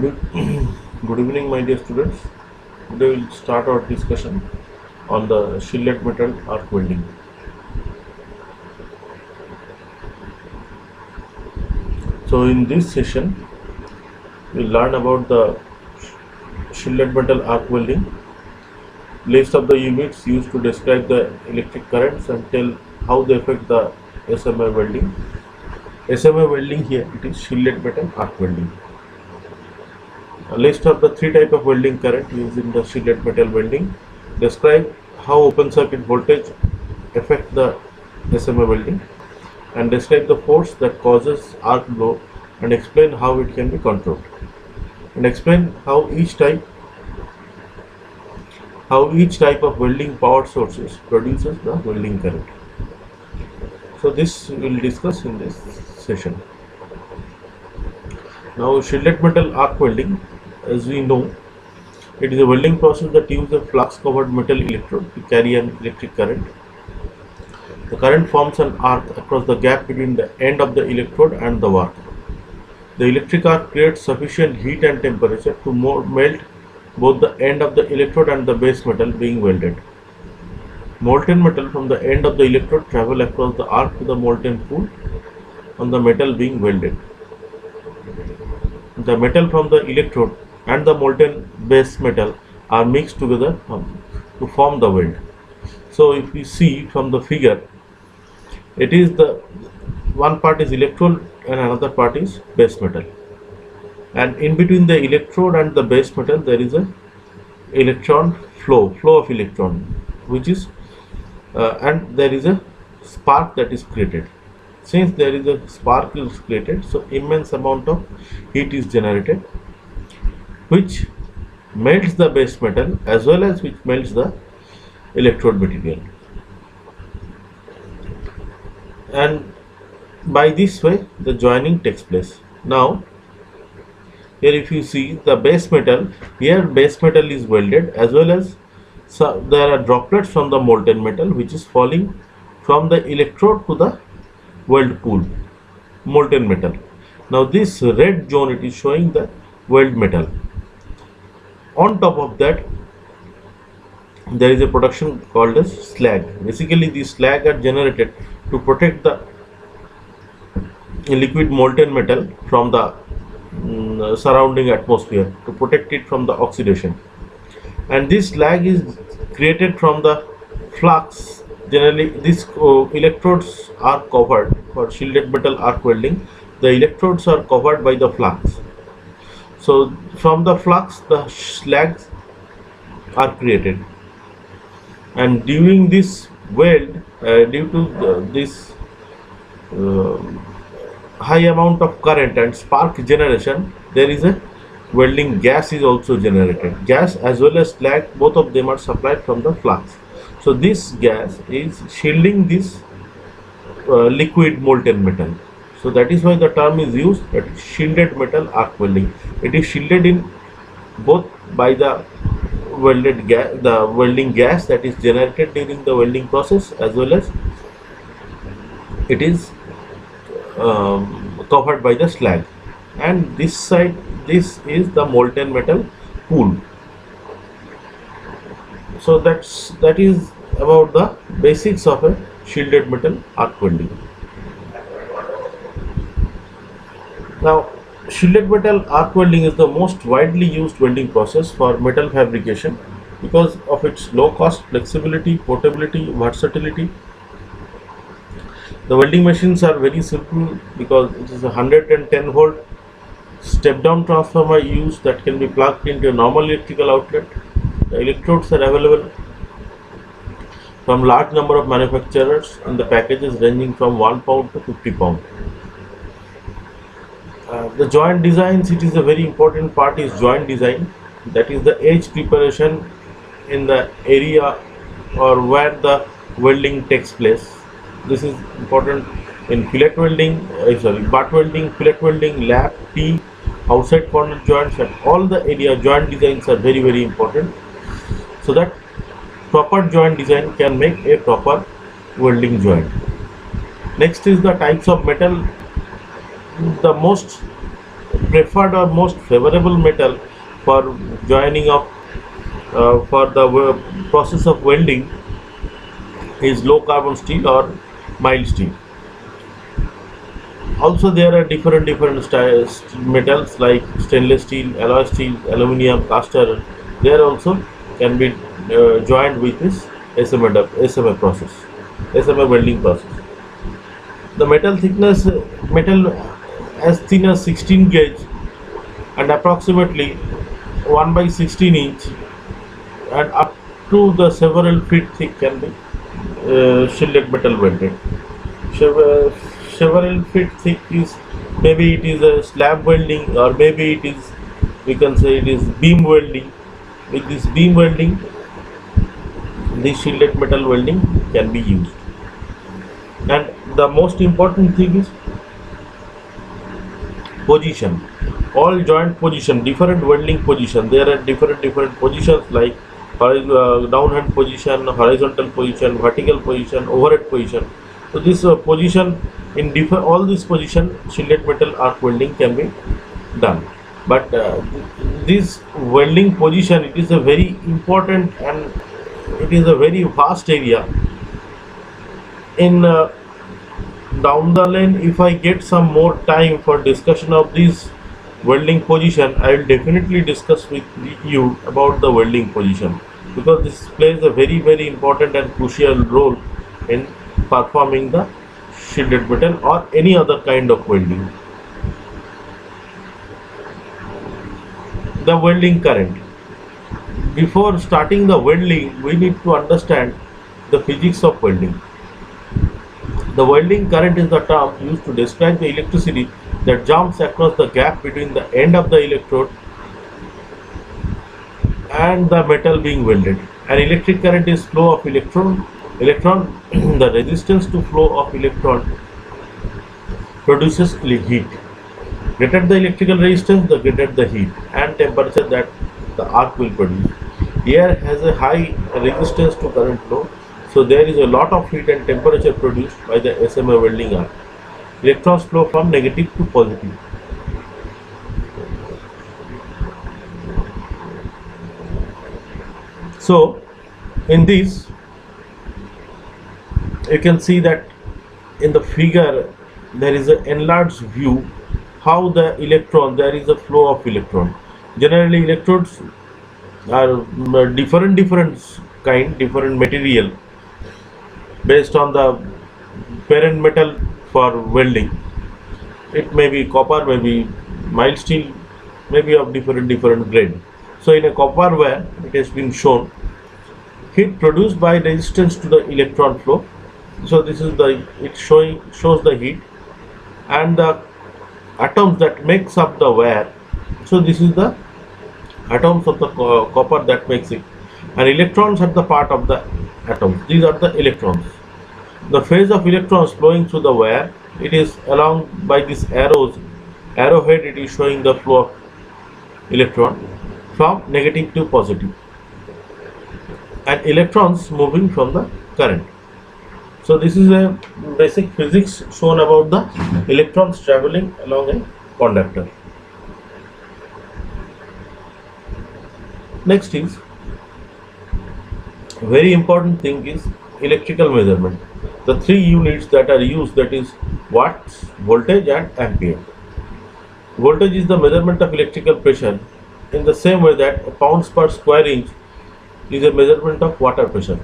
Good evening, my dear students. Today we'll start our discussion on the shielded metal arc welding. So, in this session, we'll learn about the shielded metal arc welding, list of the units used to describe the electric currents, and tell how they affect the SMA welding. SMA welding here it is shielded metal arc welding. A list of the three types of welding current used in the shielded metal welding. Describe how open circuit voltage affect the SMA welding, and describe the force that causes arc glow, and explain how it can be controlled, and explain how each type of welding power sources produces the welding current. So this we will discuss in this session. Now, shielded metal arc welding, as we know, it is a welding process that uses a flux covered metal electrode to carry an electric current. The current forms an arc across the gap between the end of the electrode and the arc. The electric arc creates sufficient heat and temperature to melt both the end of the electrode and the base metal being welded. Molten metal from the end of the electrode travel across the arc to the molten pool on the metal being welded. The metal from the electrode and the molten base metal are mixed together to form the weld. So if we see from the figure, it is the one part is electrode and another part is base metal, and in between the electrode and the base metal there is a electron flow of electron, which is and there is a spark that is created. Since there is a spark is created, so immense amount of heat is generated, which melts the base metal as well as which melts the electrode material. And by this way the joining takes place. Now here if you see the base metal, here base metal is welded, as well as there are droplets from the molten metal which is falling from the electrode to the weld pool, molten metal. Now this red zone, it is showing the weld metal. On top of that there is a production called as slag. Basically these slag are generated to protect the liquid molten metal from the surrounding atmosphere, to protect it from the oxidation. And this slag is created from the flux. Generally these electrodes are covered for shielded metal arc welding. The electrodes are covered by the flux. So from the flux the slags are created, and during this weld, due to this high amount of current and spark generation, there is a welding gas is also generated. Gas as well as slag, both of them are supplied from the flux. So this gas is shielding this liquid molten metal. So that is why the term is used, that is shielded metal arc welding. It is shielded in both by the welded gas, the welding gas that is generated during the welding process, as well as it is covered by the slag. And this side, this is the molten metal pool. So that is about the basics of a shielded metal arc welding. Now, shielded metal arc welding is the most widely used welding process for metal fabrication because of its low cost, flexibility, portability, versatility. The welding machines are very simple because it is a 110 volt step down transformer used that can be plugged into a normal electrical outlet. The electrodes are available from large number of manufacturers in the packages ranging from 1 pound to 50 pound. The joint designs, it is a very important part is joint design, that is the edge preparation in the area or where the welding takes place. This is important in fillet welding, butt welding, fillet welding, lap, T, outside corner joints, and all the area joint designs are very, very important, so that proper joint design can make a proper welding joint. Next is the types of metal. The most preferred or most favorable metal for joining of for the process of welding is low carbon steel or mild steel. Also, there are different metals like stainless steel, alloy steel, aluminum, cast iron. There also can be joined with this SMA process, SMA welding process. The metal thickness, metal as thin as 16 gauge and approximately 1 by 16 inch and up to the several feet thick can be shielded metal welded. Several, several feet thick is, maybe it is a slab welding, or maybe it is, we can say it is beam welding. With this beam welding, this shielded metal welding can be used. And the most important thing is position. All joint position, different welding position. There are different positions like downhand position, horizontal position, vertical position, overhead position. So this position in different, all these position shielded metal arc welding can be done. But this welding position, it is a very important and it is a very vast area. In down the lane, if I get some more time for discussion of this welding position, I will definitely discuss with you about the welding position, because this plays a very important and crucial role in performing the shielded metal or any other kind of welding. The welding current. Before starting the welding, we need to understand the physics of welding. The welding current is the term used to describe the electricity that jumps across the gap between the end of the electrode and the metal being welded. An electric current is flow of electron. The resistance to flow of electron produces heat. Greater the electrical resistance, the greater the heat and temperature that the arc will produce. Air has a high resistance to current flow, so there is a lot of heat and temperature produced by the SMA welding arc. Electrons flow from negative to positive. So in this, you can see that in the figure there is an enlarged view how the electron, there is a flow of electron. Generally electrodes are different kind, different material based on the parent metal for welding. It may be copper, maybe mild steel, maybe of different grade. So in a copper wire, it has been shown heat produced by resistance to the electron flow. So this is the, it shows the heat and the atoms that makes up the wire. So this is the atoms of the copper that makes it, and electrons are the part of the atoms. These are the electrons. The phase of electrons flowing through the wire, it is along by these arrows, arrowhead, it is showing the flow of electron from negative to positive, and electrons moving from the current. So this is a basic physics shown about the electrons traveling along a conductor. Next is, very important thing is electrical measurement. The three units that are used, that is watts, voltage and ampere. Voltage is the measurement of electrical pressure, in the same way that pounds per square inch is a measurement of water pressure.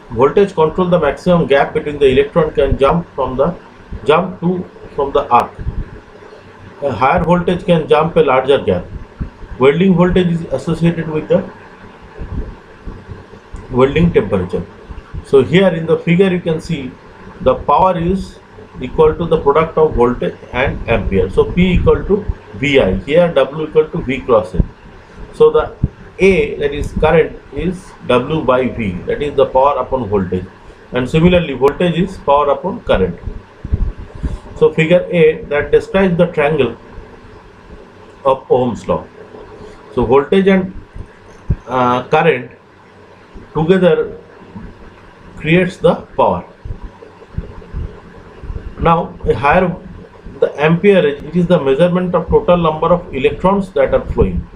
Voltage control the maximum gap between the electron can jump from the arc. A higher voltage can jump a larger gap. Welding voltage is associated with the welding temperature. So here in the figure you can see the power is equal to the product of voltage and ampere. So P equal to VI. Here W equal to V cross N. So the A, that is current, is W by V, that is the power upon voltage, and similarly voltage is power upon current. So figure A that describes the triangle of Ohm's law. So voltage and current together creates the power. Now the the amperage, it is the measurement of total number of electrons that are flowing.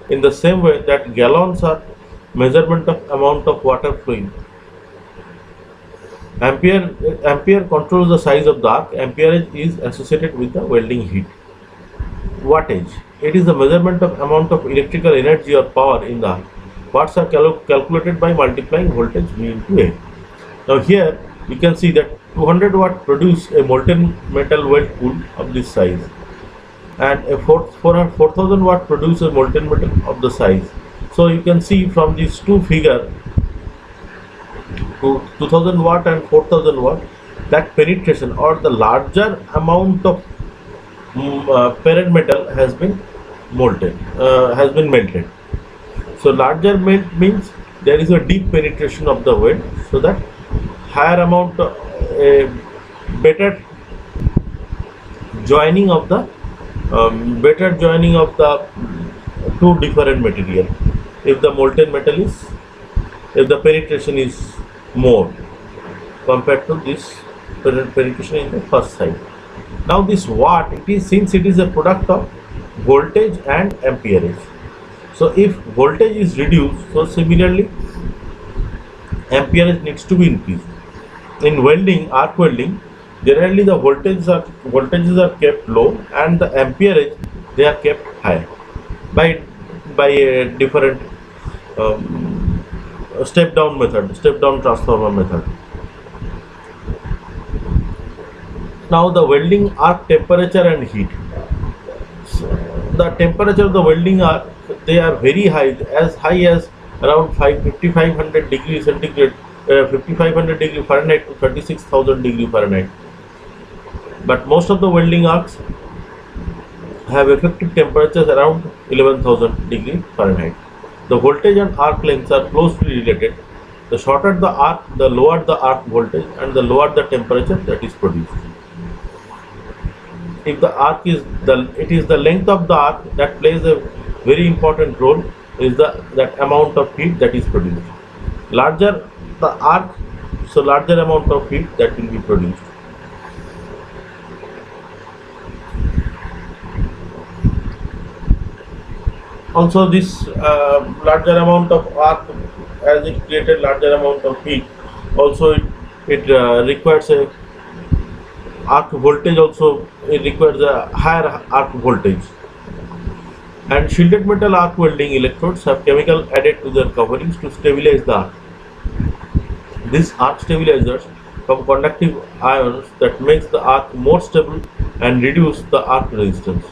In the same way that gallons are measurement of amount of water flowing. Ampere controls the size of the arc. Amperage is associated with the welding heat. Wattage, it is the measurement of amount of electrical energy or power in the arc. Watts are calculated by multiplying voltage V into A. Now here you can see that 200 watt produce a molten metal weld pool of this size, and a 4000 watt produce a molten metal of the size. So you can see from these two figure, 2000 watt and 4000 watt, that penetration or the larger amount of parent metal has been melted. So larger melt means there is a deep penetration of the weld, so that higher amount better joining of the two different material. If the molten metal is, if the penetration is more compared to this penetration in the first side. Now this watt, it is, since it is a product of voltage and amperage. So if voltage is reduced, so similarly amperage needs to be increased. In welding, arc welding, generally the voltages are kept low and the amperage they are kept high by a different step down transformer method. Now the welding arc temperature and heat. So the temperature of the welding arc, they are very high as around 5500 degrees centigrade, 5500 degree Fahrenheit to 36,000 degree Fahrenheit. But most of the welding arcs have effective temperatures around 11,000 degree Fahrenheit. The voltage and arc lengths are closely related. The shorter the arc, the lower the arc voltage and the lower the temperature that is produced. If the arc is it is the length of the arc that plays a very important role, is that amount of heat that is produced. Larger the arc, so larger amount of heat that will be produced. Also this larger amount of arc, as it created larger amount of heat, also it requires a arc voltage, also it requires a higher arc voltage. And shielded metal arc welding electrodes have chemical added to their coverings to stabilize the arc. These arc stabilizers from conductive ions that makes the arc more stable and reduce the arc resistance.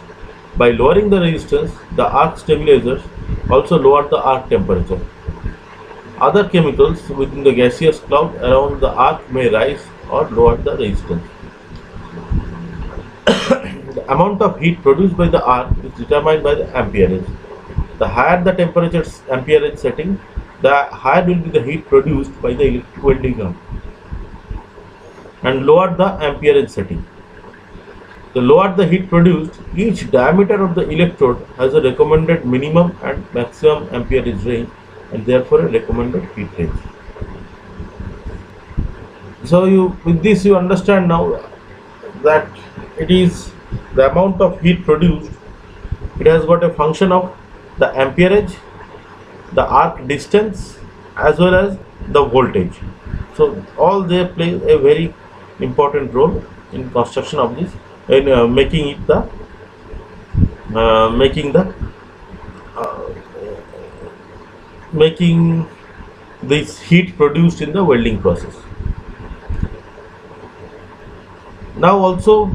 By lowering the resistance, the arc stabilizers also lower the arc temperature. Other chemicals within the gaseous cloud around the arc may rise or lower the resistance. The amount of heat produced by the arc is determined by the amperage. The higher the temperature amperage setting, the higher will be the heat produced by the electric welding arc, and lower the amperage setting. The lower the heat produced, each diameter of the electrode has a recommended minimum and maximum amperage range, and therefore a recommended heat range. So with this you understand now that it is the amount of heat produced, it has got a function of the amperage, the arc distance, as well as the voltage. So all they play a very important role in construction of this, in making this heat produced in the welding process. Now also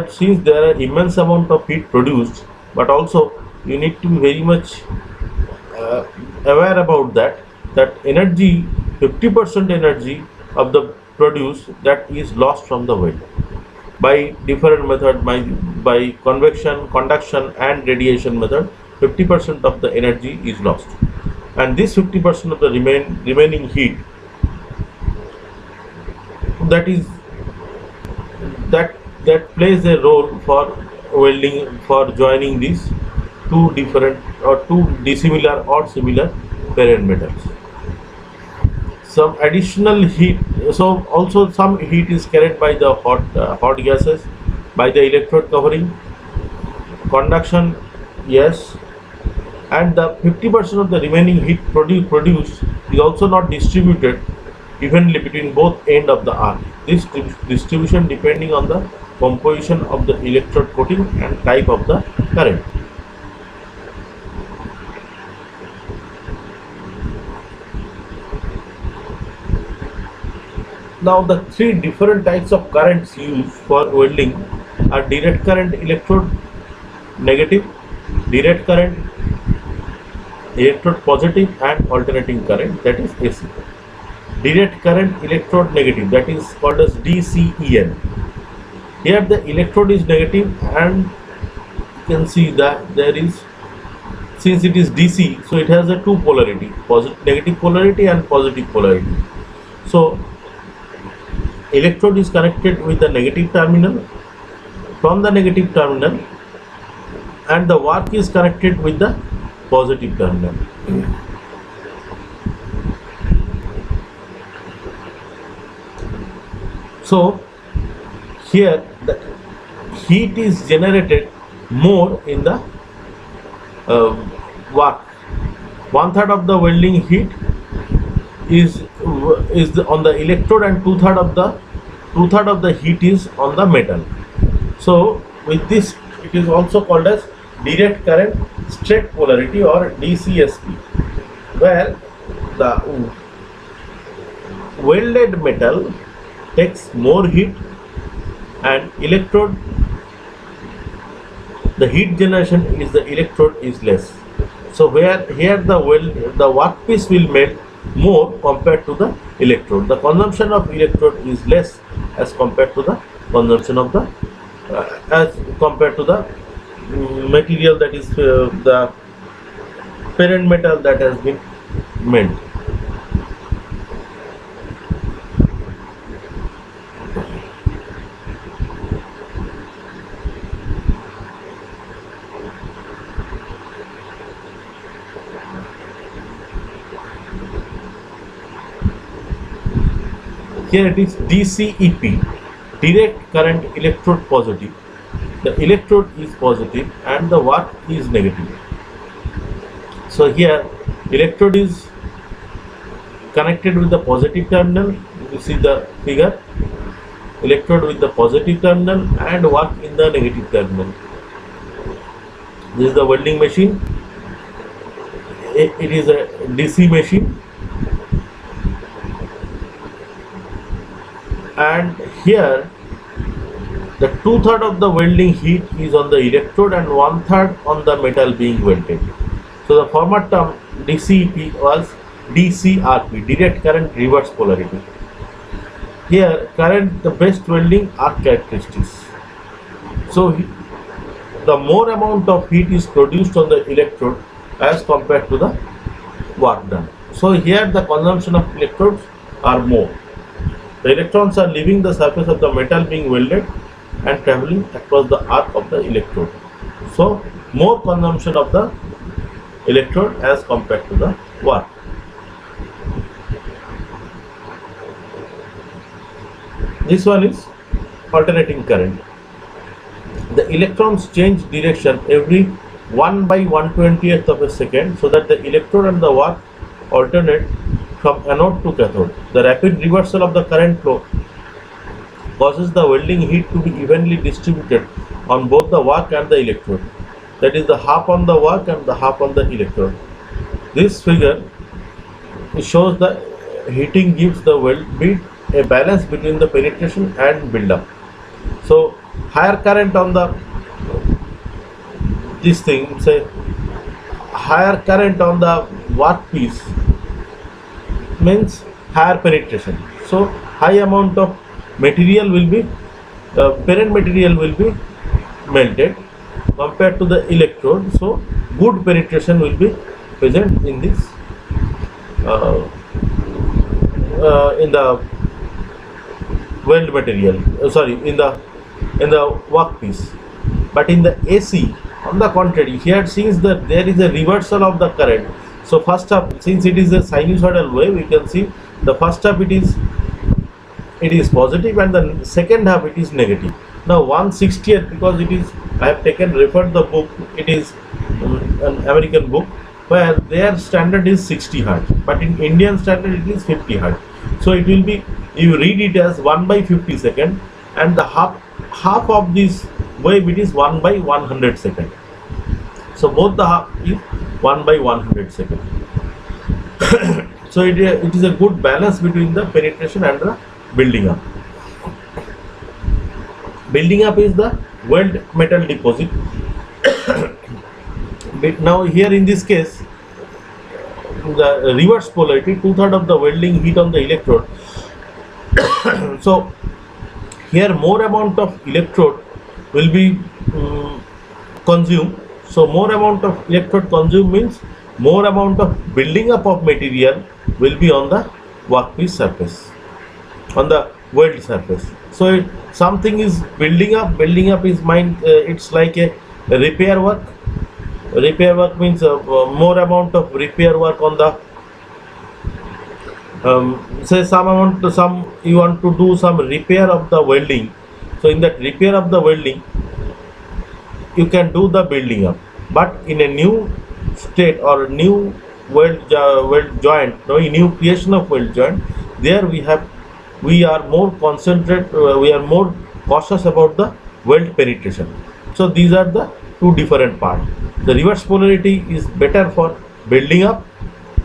since there are immense amount of heat produced, but also you need to be very much aware about that energy, 50% energy of the produce, that is lost from the weld by different method, by convection, conduction and radiation method. 50% of the energy is lost, and this 50% of the remaining heat, that plays a role for welding, for joining these two different or two dissimilar or similar parent metals. Some additional heat, so also some heat is carried by the hot gases, by the electrode covering. Conduction, yes, and the 50% of the remaining heat produced is also not distributed evenly between both end of the arc. This distribution depending on the composition of the electrode coating and type of the current. Now the three different types of currents used for welding are direct current electrode negative, direct current electrode positive, and alternating current, that is AC. Direct current electrode negative, that is called as DCEN. Here the electrode is negative, and you can see that there is, since it is DC, so it has a two polarity, negative polarity and positive polarity. So electrode is connected with the negative terminal, from the negative terminal, and the work is connected with the positive terminal. So here the heat is generated more in the work. 1/3 of the welding heat is on the electrode, and 2/3 of the heat is on the metal. So with this, it is also called as direct current straight polarity, or DCSP, where the welded metal takes more heat, and electrode, the heat generation is the electrode is less. So where here the workpiece will melt more compared to the electrode. The consumption of electrode is less as compared to the consumption of the material, that is the parent metal that has been made. Here it is DCEP, direct current electrode positive. The electrode is positive and the work is negative. So here electrode is connected with the positive terminal. You see the figure, electrode with the positive terminal and work in the negative terminal. This is the welding machine. It is a DC machine, and here the 2/3 of the welding heat is on the electrode and 1/3 on the metal being welded. So the former term DCEP was DCRP, direct current reverse polarity. Here current, the best welding arc characteristics. So the more amount of heat is produced on the electrode as compared to the work done. So here the consumption of electrodes are more. The electrons are leaving the surface of the metal being welded and traveling across the arc of the electrode. So more consumption of the electrode as compared to the work. This one is alternating current. The electrons change direction every 1/120th of a second, so that the electrode and the work alternate from anode to cathode. The rapid reversal of the current flow causes the welding heat to be evenly distributed on both the work and the electrode. That is, the half on the work and the half on the electrode. This figure shows the heating gives the weld bead a balance between the penetration and build-up. So higher current on the say higher current on the workpiece means higher penetration. So high amount of material will be parent material will be melted compared to the electrode. So good penetration will be present in this in the weld material. In the workpiece. But in the AC, on the contrary, here since that there is a reversal of the current. So first half, since it is a sinusoidal wave, we can see the first half it is positive and the second half it is negative. Now 160th, because it is, I have taken referred the book, it is an American book where their standard is 60 hertz, but in Indian standard it is 50 hertz. So it will be, you read it as 1 by 50 second, and the half of this wave it is 1 by 100 second. So both the half is 1 by 100 second. So it is a good balance between the penetration and the building up. Building up is the weld metal deposit. But now here in this case, the reverse polarity, 2/3 of the welding heat on the electrode. So here more amount of electrode will be consumed. So more amount of electrode consumed means more amount of building up of material will be on the workpiece surface, on the weld surface. So something is building up. Building up is it's like a repair work. Repair work means more amount of repair work on the say some you want to do some repair of the welding. So in that repair of the welding, you can do the building up. But in a new state or new weld joint, no, new creation of weld joint, there we are more concentrate, we are more cautious about the weld penetration. So these are the two different parts. The reverse polarity is better for building up,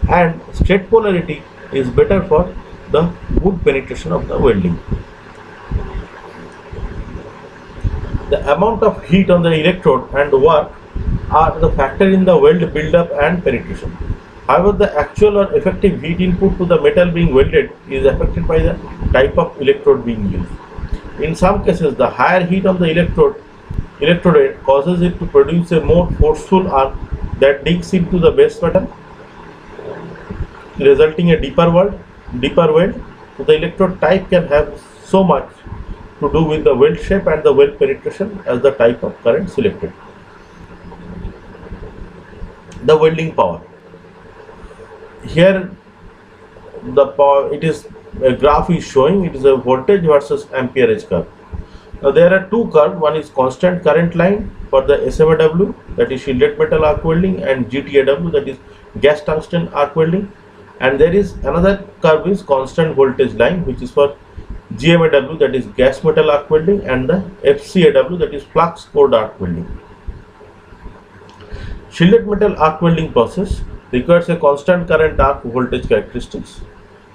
and straight polarity is better for the good penetration of the welding. The amount of heat on the electrode and work are the factor in the weld build-up and penetration. However, the actual or effective heat input to the metal being welded is affected by the type of electrode being used. In some cases, the higher heat on the electrode causes it to produce a more forceful arc that digs into the base metal, resulting a deeper weld. So the electrode type can have so much to do with the weld shape and the weld penetration as the type of current selected. The welding power. Here the power, it is a graph is showing, it is a voltage versus amperage curve. Now there are two curves. One is constant current line for the SMAW, that is shielded metal arc welding, and GTAW, that is gas tungsten arc welding. And there is another curve is constant voltage line, which is for GMAW, that is gas metal arc welding, and the FCAW, that is flux cored arc welding. Shielded metal arc welding process requires a constant current arc voltage characteristics,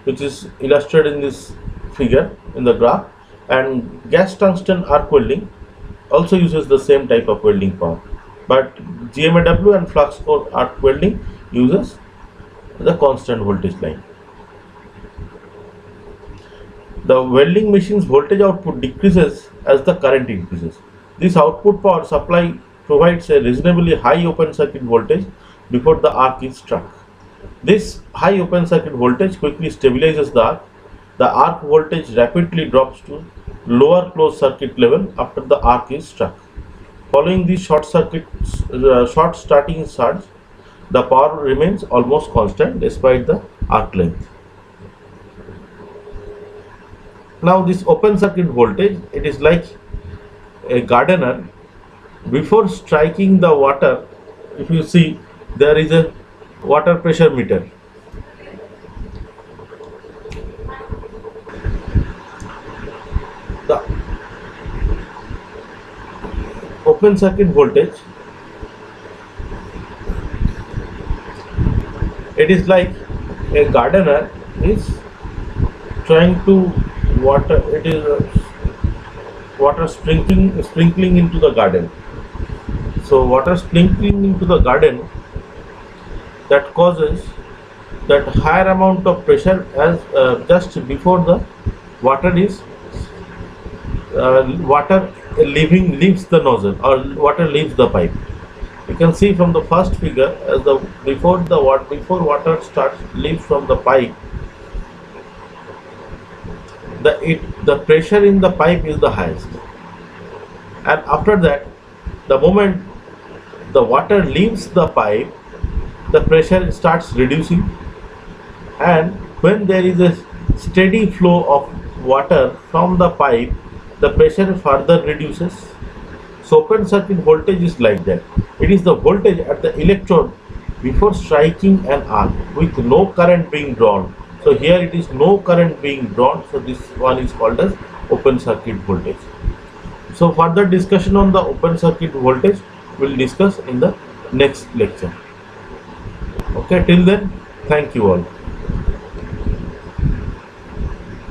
which is illustrated in this figure in the graph, and gas tungsten arc welding also uses the same type of welding power, but GMAW and flux cored arc welding uses the constant voltage line. The welding machine's voltage output decreases as the current increases. This output power supply provides a reasonably high open circuit voltage before the arc is struck. This high open circuit voltage quickly stabilizes the arc. The arc voltage rapidly drops to lower closed circuit level after the arc is struck. Following the short starting surge, the power remains almost constant despite the arc length. Now this open circuit voltage, it is like a gardener. Before striking the water, if you see, there is a water pressure meter. The open circuit voltage, it is like a gardener is trying to water, it is water sprinkling into the garden. So water sprinkling into the garden, that causes that higher amount of pressure as just before the water is leaves the nozzle, or water leaves the pipe. You can see from the first figure, as before water leaves from the pipe, the pressure in the pipe is the highest, and after that, the moment the water leaves the pipe, the pressure starts reducing, and when there is a steady flow of water from the pipe, the pressure further reduces. So open circuit voltage is like that. It is the voltage at the electrode before striking an arc with no current being drawn. So here it is no current being drawn. So this one is called as open circuit voltage. So further discussion on the open circuit voltage will discuss in the next lecture. Okay, till then, thank you all.